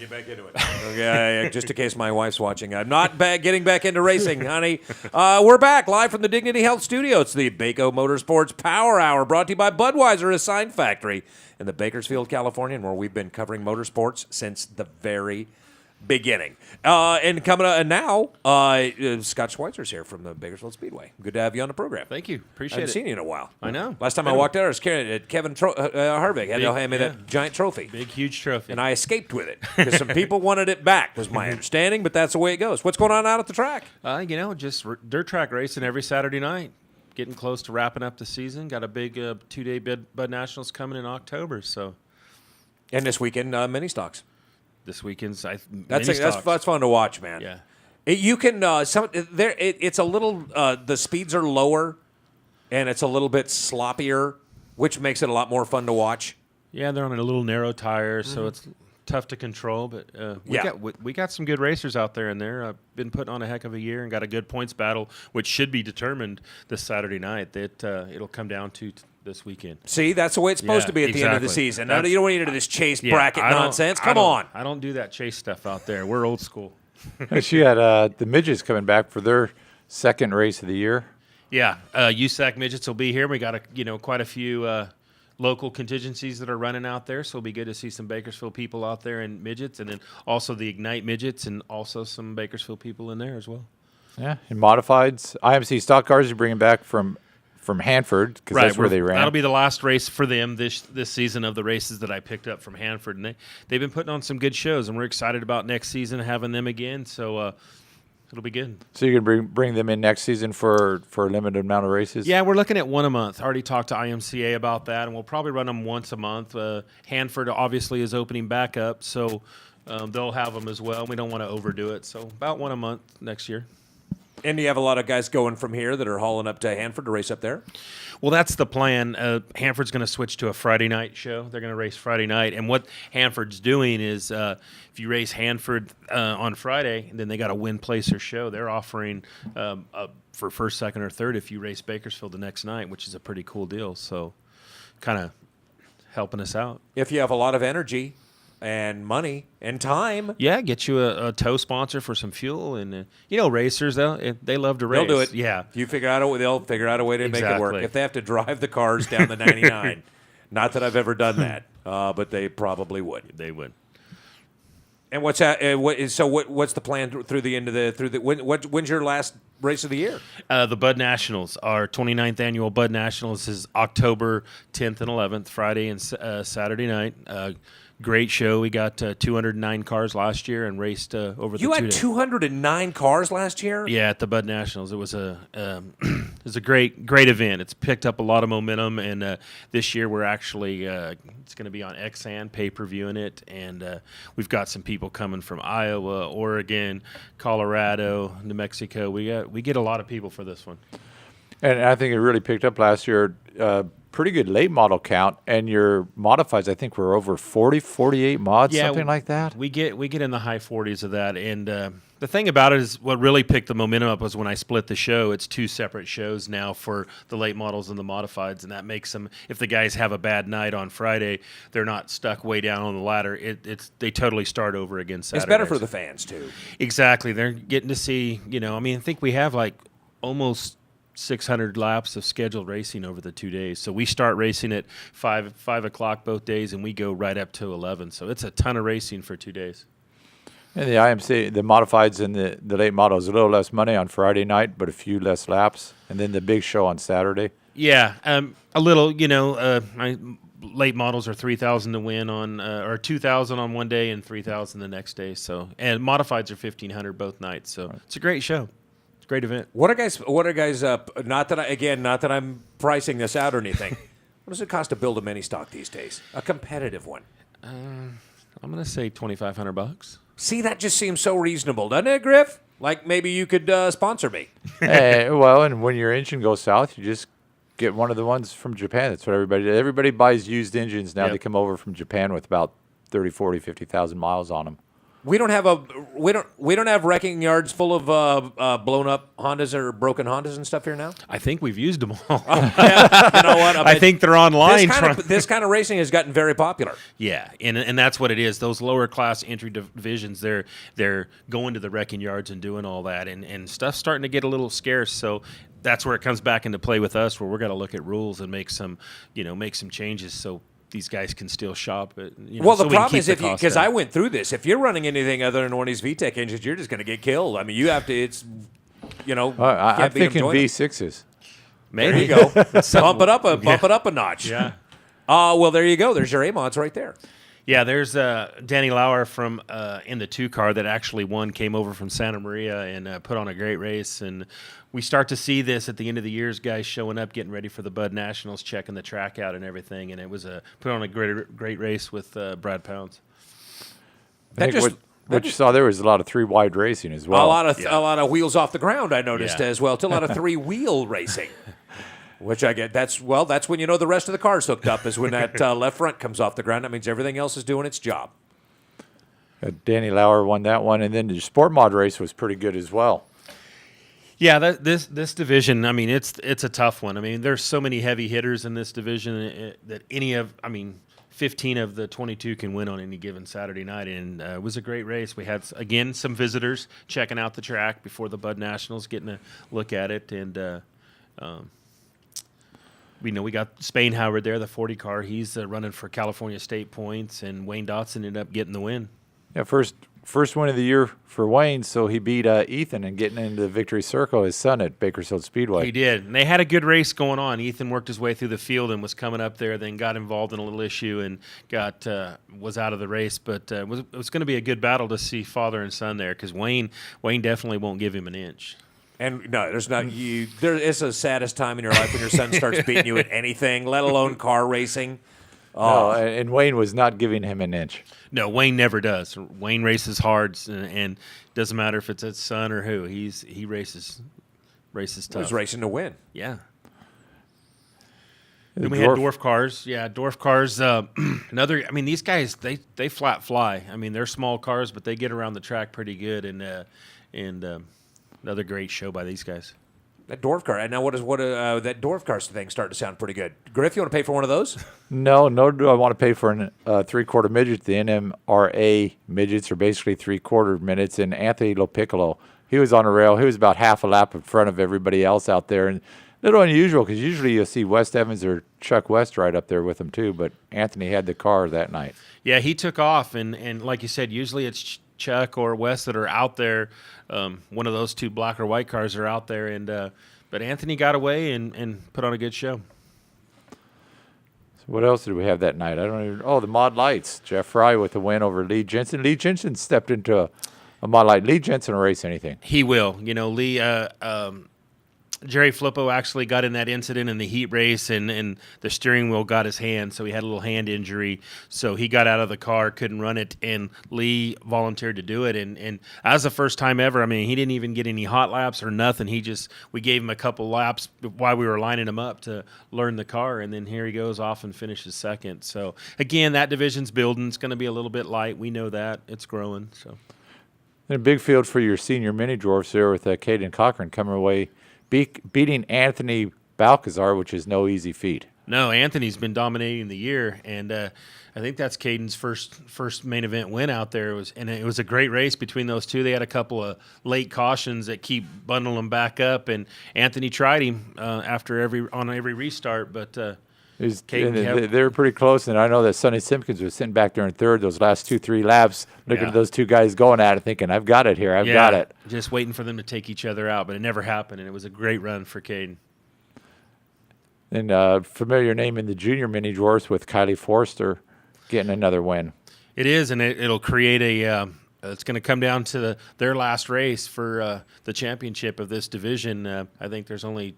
back into it. Okay, just in case my wife's watching. I'm not getting back into racing, honey. We're back live from the Dignity Health Studio. It's the Baco Motorsports Power Hour brought to you by Budweiser, a sign factory in the Bakersfield, California, where we've been covering motorsports since the very beginning. And coming up now, Scott Schweitzer's here from the Bakersfield Speedway. Good to have you on the program. Thank you. Appreciate I haven't it. seen you in a while. I know. Last time I walked out, I was carrying Kevin Harvick. Had to hand me that giant trophy. Big, huge trophy. And I escaped with it because some people wanted it back, was my understanding, but that's the way it goes. What's going on out at the track? Just dirt track racing every Saturday night. Getting close to wrapping up the season. Got a big 2-day Bud Nationals coming in October. So, And this weekend, mini stocks. this weekend's That's fun to watch, man. Yeah. You can it's a little the speeds are lower, and it's a little bit sloppier, which makes it a lot more fun to watch. Yeah, they're on a little narrow tire, so it's tough to control. But we got some good racers out there, and they're been putting on a heck of a year and got a good points battle, which should be determined this Saturday night. That it'll come down to this weekend. See, that's the way it's supposed to be at the end of the season. Now, you don't want to get into this chase bracket nonsense. Come on. I don't do that chase stuff out there. We're old school. She had the midgets coming back for their second race of the year. Yeah, USAC midgets will be here. We got quite a few local contingencies that are running out there, so it'll be good to see some Bakersfield people out there in midgets, and then also the Ignite midgets, and also some Bakersfield people in there as well. Yeah, and modifieds. IMC stock cars are bringing back from Hanford because that's where they ran. That'll be the last race for them this season of the races that I picked up from Hanford, and they've been putting on some good shows, and we're excited about next season having them again. So it'll be good. So you're gonna bring them in next season for a limited amount of races? Yeah, we're looking at one a month. I already talked to IMCA about that, and we'll probably run them once a month. Hanford obviously is opening back up, so they'll have them as well. We don't want to overdo it, so about one a month next year. And you have a lot of guys going from here that are hauling up to Hanford to race up there? Well, that's the plan. Hanford's going to switch to a Friday night show. They're going to race Friday night. And what Hanford's doing is if you race Hanford on Friday, then they got a win, place, or show. They're offering for first, second, or third if you race Bakersfield the next night, which is a pretty cool deal. So kind of helping us out. If you have a lot of energy and money and time. Yeah, get you a tow sponsor for some fuel, and racers they love to race. They'll do it. Yeah, If you they'll figure out a way to make it work. Exactly. If they have to drive the cars down the 99, not that I've ever done that, but they probably would. they would. And what's the plan through the end of when's your last race of the year? The Bud Nationals, our 29th annual Bud Nationals, is October 10th and 11th, Friday and Saturday night. Great show. We got 209 cars last year and raced over the 2 days. You had 209 cars last year? Yeah, at the Bud Nationals. It was a great event. It's picked up a lot of momentum, and this year we're actually it's going to be on XAN pay-per-viewing it, and we've got some people coming from Iowa, Oregon, Colorado, New Mexico. We get a lot of people for this one. And I think it really picked up last year. Pretty good late model count, and your modifieds, I think, were over 40, 48 mods, something like that. We get in the high 40s of that, and the thing about it is what really picked the momentum up was when I split the show. It's 2 separate shows now for the late models and the modifieds, and that makes them, if the guys have a bad night on Friday, they're not stuck way down on the ladder. They totally start over again Saturday. It's better for the fans, too. Exactly. They're getting to see, I think we have like almost 600 laps of scheduled racing over the 2 days. So we start racing at 5 o'clock both days, and we go right up to 11. So it's a ton of racing for 2 days. And the IMC, the modifieds and the late models, a little less money on Friday night, but a few less laps. And then the big show on Saturday. Yeah, a little, my late models are $3,000 to win on, or $2,000 on one day and $3,000 the next day. So, and modifieds are $1,500 both nights. So It's a great show. Great event. What are guys not that I'm pricing this out or anything. What does it cost to build a mini stock these days? A competitive one. I'm going to say $2,500. See, that just seems so reasonable, doesn't it, Griff? Like maybe you could sponsor me. Well, and when your engine goes south, you just get one of the ones from Japan. That's what everybody does. Everybody buys used engines now. Yep. They come over from Japan with about 30, 40, 50,000 miles on them. We don't have wrecking yards full of blown up Hondas or broken Hondas and stuff here now. I think we've used them all. Yeah, you know what? I think they're online. This kind of racing has gotten very popular. Yeah, and that's what it is. Those lower class entry divisions, they're going to the wrecking yards and doing all that, and stuff's starting to get a little scarce. So that's where it comes back into play with us, where we're going to look at rules and make some changes so these guys can still shop. The problem is because I went through this. If you're running anything other than one of these VTEC engines, you're just going to get killed. I mean, you have to. It's I'm thinking V6s. Maybe there you go. Bump it up a notch. Yeah. Well, there you go. There's your A-mods right there. Yeah, there's Danny Lauer from in the 2 car that actually won, came over from Santa Maria and put on a great race. And we start to see this at the end of the years, guys showing up, getting ready for the Bud Nationals, checking the track out and everything. And it was put on a great race with Brad Pounds. What you saw there was a lot of 3-wide racing as well. A lot of wheels off the ground, I noticed as well. A lot of 3-wheel racing. Which I get. That's when you know the rest of the car's hooked up, is when that left front comes off the ground. That means everything else is doing its job. Danny Lauer won that one, and then the sport mod race was pretty good as well. Yeah, this division, I mean, it's a tough one. I mean, there's so many heavy hitters in this division that 15 of the 22 can win on any given Saturday night, and it was a great race. We had, again, some visitors checking out the track before the Bud Nationals, getting a look at it, and we got Spain Howard there, the 40 car. He's running for California State points, and Wayne Dotson ended up getting the win. Yeah, first win of the year for Wayne, so he beat Ethan and getting into the victory circle, his son at Bakersfield Speedway. He did, and they had a good race going on. Ethan worked his way through the field and was coming up there, then got involved in a little issue and was out of the race. But it was going to be a good battle to see father and son there, because Wayne definitely won't give him an inch. And no, there's not you. It's the saddest time in your life when your son starts beating you at anything, let alone car racing. No, and Wayne was not giving him an inch. No, Wayne never does. Wayne races hard, and doesn't matter if it's his son or who. He races tough. He's racing to win. Yeah. Then we had dwarf cars. Yeah, dwarf cars. Another. I mean, these guys they flat fly. I mean, they're small cars, but they get around the track pretty good, and another great show by these guys. That dwarf car. Now, that dwarf car thing starting to sound pretty good. Griff, you want to pay for one of those? No, do I want to pay for an 3/4 midget. The NMRA midgets are basically 3/4 minutes. And Anthony Lopiccolo, he was on a rail. He was about half a lap in front of everybody else out there. And a little unusual, because usually you'll see West Evans or Chuck West right up there with him too. But Anthony had the car that night. Yeah, he took off. And like you said, usually it's Chuck or West that are out there. One of those 2 black or white cars are out there, but Anthony got away and put on a good show. So what else did we have that night? I don't even. Oh, the Mod Lights. Jeff Fry with the win over Lee Jensen. Lee Jensen stepped into a Mod Light. Lee Jensen will race anything. He will. Lee. Jerry Flippo actually got in that incident in the heat race, and the steering wheel got his hand, so he had a little hand injury. So he got out of the car, couldn't run it, and Lee volunteered to do it. And that was the first time ever. I mean, he didn't even get any hot laps or nothing. We gave him a couple laps while we were lining him up to learn the car, and then here he goes off and finishes second. So, again, that division's building. It's going to be a little bit light. We know that. It's growing. So, And a big field for your senior mini dwarfs there with Caden Cochran coming away, beating Anthony Balcazar, which is no easy feat. No, Anthony's been dominating the year, and I think that's Caden's first main event win out there. It was a great race between those two. They had a couple of late cautions that keep bundling them back up, and Anthony tried him on every restart, but they're pretty close, and I know that Sonny Simpkins was sitting back there in third those last 2-3 laps, looking at those 2 guys going at it, thinking, I've got it here, I've got it. Just waiting for them to take each other out, but it never happened, and it was a great run for Caden. And familiar name in the junior mini dwarfs with Kylie Forster getting another win. It is, and it'll create it's going to come down to their last race for the championship of this division. I think there's only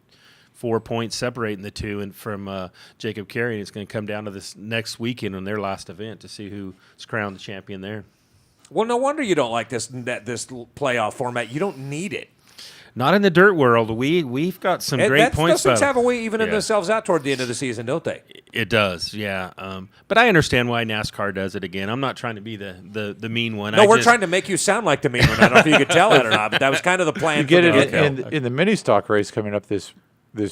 4 points separating the two, and from Jacob Carey, and it's going to come down to this next weekend on their last event to see who's crowned the champion there. Well, no wonder you don't like this playoff format. You don't need it. Not in the dirt world. We've got some great points. Those things have a battle. way evening Yeah. themselves out toward the end of the season, don't they? It does, yeah. But I understand why NASCAR does it again. I'm not trying to be the mean one. No, we're trying to make you sound like the mean one. I don't know if you could tell that or not, but that was kind of the plan. You get from the it get-go. in the mini stock race coming up this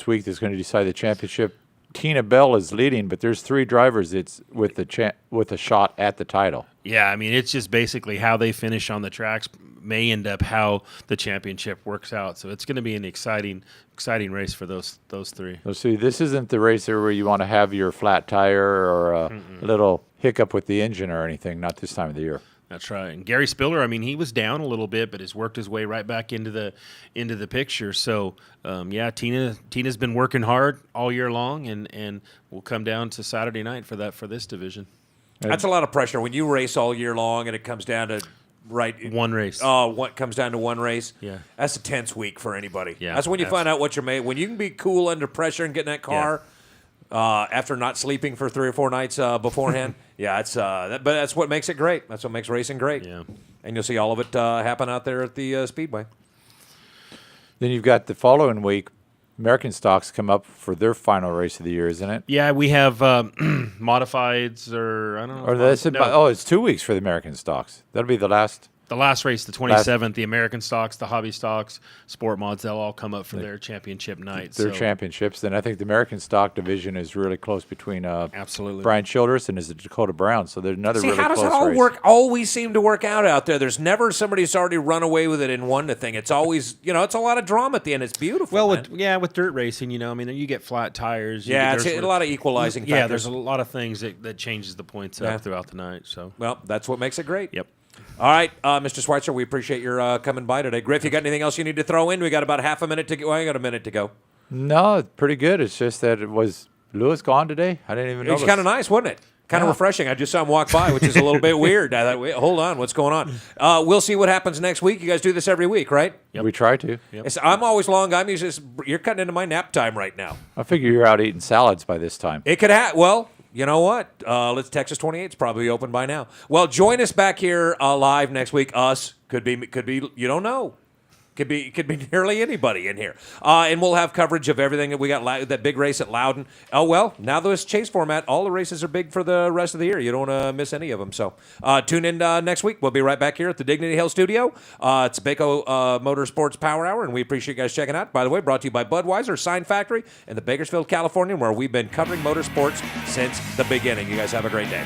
week that's going to decide the championship. Tina Bell is leading, but there's 3 drivers. It's with a shot at the title. Yeah, I mean, it's just basically how they finish on the tracks may end up how the championship works out. So it's going to be an exciting race for those 3. So see, this isn't the race where you want to have your flat tire or a little hiccup with the engine or anything. Not this time of the year. That's right. And Gary Spiller, I mean, he was down a little bit, but has worked his way right back into the picture. So, Tina's been working hard all year long, and we'll come down to Saturday night for this division. That's a lot of pressure when you race all year long and it comes down to One race. What comes down to one race? Yeah. That's a tense week for anybody. Yeah, That's when you find out what you're made. When you can be cool under pressure and get in that car after not sleeping for 3 or 4 nights beforehand. Yeah, but that's what makes it great. That's what makes racing great. Yeah. And you'll see all of it happen out there at the Speedway. Then you've got the following week. American stocks come up for their final race of the year, isn't it? Yeah, we have modifieds, or I don't know. Or it's 2 weeks for the American stocks. That'll be the last. The last race, the 27th, the American stocks, the hobby stocks, sport mods, they'll all come up for their championship night. Their championships. Then I think the American stock division is really close between Absolutely. Brian Childress and is it Dakota Brown. So there's another See, really how does close it all race. work? Always seem to work out there. There's never somebody who's already run away with it and won the thing. It's always, it's a lot of drama at the end. It's beautiful. Well, man. with dirt racing, I mean, you get flat tires. It's a lot of equalizing factors. Yeah, there's a lot of things that changes the points up throughout the night. So, well, that's what makes it great. Yep. All right, Mr. Schweitzer, we appreciate your coming by today. Griff, you got anything else you need to throw in? We got about half a minute to go. Well, I got a minute to go. No, it's pretty good. It's just that it was Lewis gone today. I didn't even know. It was kind of nice, wasn't it? Kind of refreshing. I just saw him walk by, which is a little bit weird. I thought, wait, hold on, what's going on? We'll see what happens next week. You guys do this every week, right? Yep. We try to. Yep. I'm always long. You're cutting into my nap time right now. I figure you're out eating salads by this time. It could have. Well, you know what? Texas 28's probably open by now. Well, join us back here live next week. Us could be. You don't know. Could be nearly anybody in here. And we'll have coverage of everything that we got. That big race at Loudon. Oh, well, now this chase format, all the races are big for the rest of the year. You don't want to miss any of them. So tune in next week. We'll be right back here at the Dignity Hill Studio. It's Baco Motorsports Power Hour, and we appreciate you guys checking out. By the way, brought to you by Budweiser, Sign Factory, in the Bakersfield, California, where we've been covering motorsports since the beginning. You guys have a great day.